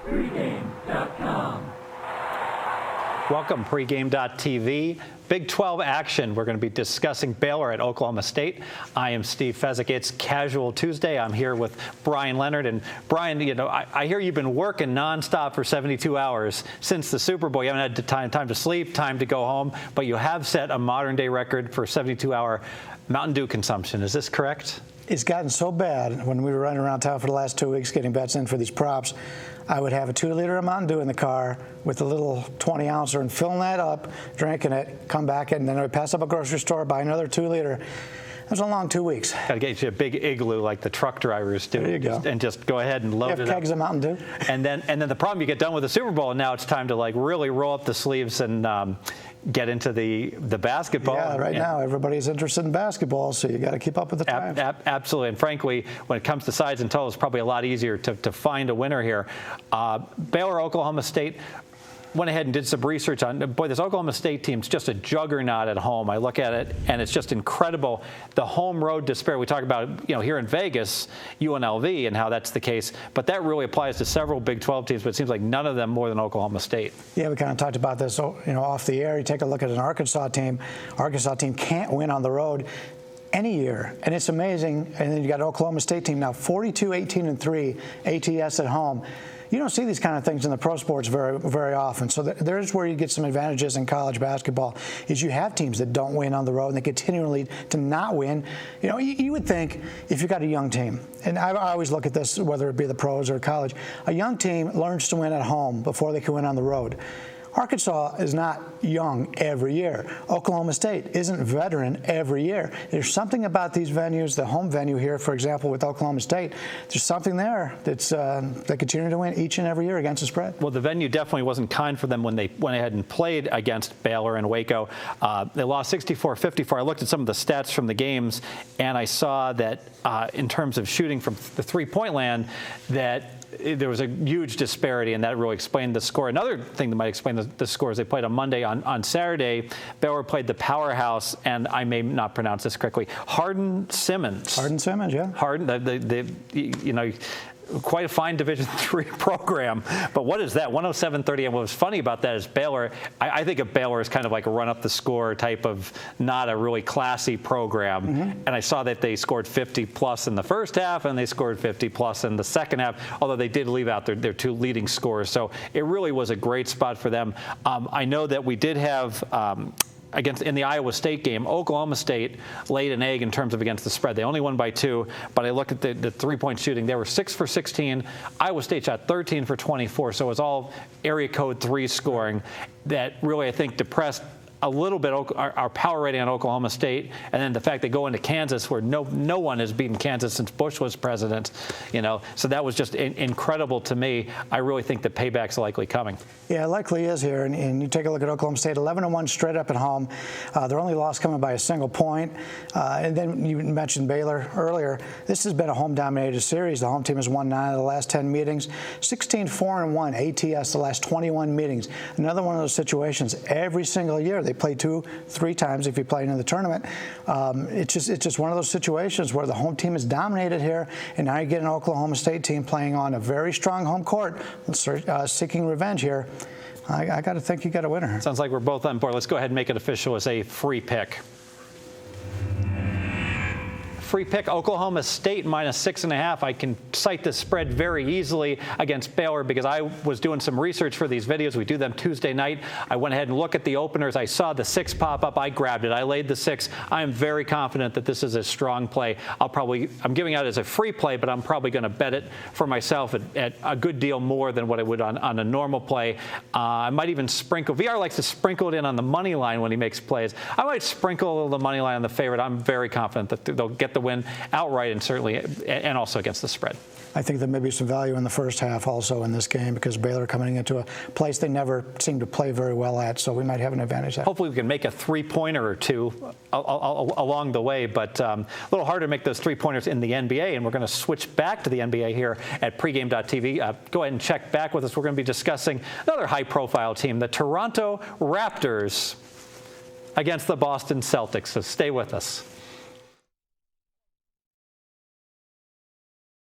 pregame.com. Welcome, pregame.tv. Big 12 action. We're going to be discussing Baylor at Oklahoma State. I am Steve Fezzik. It's Casual Tuesday. I'm here with Brian Leonard. And Brian, you know, I hear you've been working nonstop for 72 hours since the Super Bowl. You haven't had time to sleep, time to go home, but you have set a modern-day record for 72-hour Mountain Dew consumption. Is this correct? It's gotten so bad when we were running around town for the last 2 weeks getting bets in for these props. I would have a 2-liter of Mountain Dew in the car with a little 20-ouncer and filling that up, drinking it, come back, and then I would pass up a grocery store, buy another 2-liter. It was a long 2 weeks. Got to get you a big igloo like the truck drivers do. There you go. And just go ahead and load it up. Kegs of Mountain Dew. And then the problem, you get done with the Super Bowl, and now it's time to like really roll up the sleeves and get into the basketball. Yeah, right now everybody's interested in basketball, so you got to keep up with the times. Absolutely, and frankly, when it comes to sides and totals, it's probably a lot easier to find a winner here. Baylor, Oklahoma State. Went ahead and did some research on, boy, this Oklahoma State team's just a juggernaut at home. I look at it, and it's just incredible. The home road disparity. We talk about, you know, here in Vegas, UNLV, and how that's the case. But that really applies to several Big 12 teams, but it seems like none of them more than Oklahoma State. Yeah, we kind of talked about this, you know, off the air. You take a look at an Arkansas team. Arkansas team can't win on the road any year, and it's amazing. And then you got an Oklahoma State team now 42-18-3 ATS at home. You don't see these kind of things in the pro sports very, very often. So there's where you get some advantages in college basketball, is you have teams that don't win on the road and they continually to not win. You know, you would think if you got a young team, and I always look at this, whether it be the pros or college, a young team learns to win at home before they can win on the road. Arkansas is not young every year. Oklahoma State isn't veteran every year. There's something about these venues, the home venue here, for example, with Oklahoma State, there's something there that's they continue to win each and every year against the spread. Well, the venue definitely wasn't kind for them when they went ahead and played against Baylor and Waco. They lost 64-54. I looked at some of the stats from the games, and I saw that in terms of shooting from the three-point land, that there was a huge disparity, and that really explained the score. Another thing that might explain the score is they played on Monday. On Saturday, Baylor played the powerhouse, and I may not pronounce this correctly, Hardin-Simmons. Hardin-Simmons, yeah. Hardin, you know, quite a fine Division III program, but what is that? 107-30. And what was funny about that is Baylor, I think of Baylor as kind of like a run-up-the-score type of not a really classy program. Mm-hmm. And I saw that they scored 50-plus in the first half, and they scored 50-plus in the second half, although they did leave out their two leading scorers. So it really was a great spot for them. I know that we did have in the Iowa State game, Oklahoma State laid an egg in terms of against the spread. They only won by 2, but I looked at the three-point shooting. They were 6 for 16. Iowa State shot 13 for 24, so it was all area code 3 scoring that really, I think, depressed a little bit our power rating on Oklahoma State, and then the fact they go into Kansas where no one has beaten Kansas since Bush was president, you know, so that was just incredible to me. I really think the payback's likely coming. Yeah, it likely is here, and you take a look at Oklahoma State, 11-1 straight up at home. Their only loss coming by a single point. And then you mentioned Baylor earlier. This has been a home-dominated series. The home team has won 9 of the last 10 meetings, 16-4-1 ATS the last 21 meetings. Another one of those situations every single year. They play 2-3 times if you play in the tournament. It's just one of those situations where the home team is dominated here, and now you get an Oklahoma State team playing on a very strong home court, seeking revenge here. I got to think you got a winner. Sounds like we're both on board. Let's go ahead and make it official as a free pick. Free pick, Oklahoma State -6.5. I can cite this spread very easily against Baylor because I was doing some research for these videos. We do them Tuesday night. I went ahead and looked at the openers. I saw the 6 pop up. I grabbed it. I laid the 6. I am very confident that this is a strong play. I'm giving out as a free play, but I'm probably going to bet it for myself at a good deal more than what I would on a normal play. I might even sprinkle. VR likes to sprinkle it in on the money line when he makes plays. I might sprinkle a little the money line on the favorite. I'm very confident that they'll get the win outright and certainly and also against the spread. I think there may be some value in the first half also in this game because Baylor coming into a place they never seem to play very well at, so we might have an advantage there. Hopefully we can make a 3-pointer or 2 along the way, but a little harder to make those 3-pointers in the NBA, and we're going to switch back to the NBA here at pregame.tv. Go ahead and check back with us. We're going to be discussing another high-profile team, the Toronto Raptors, against the Boston Celtics, so stay with us.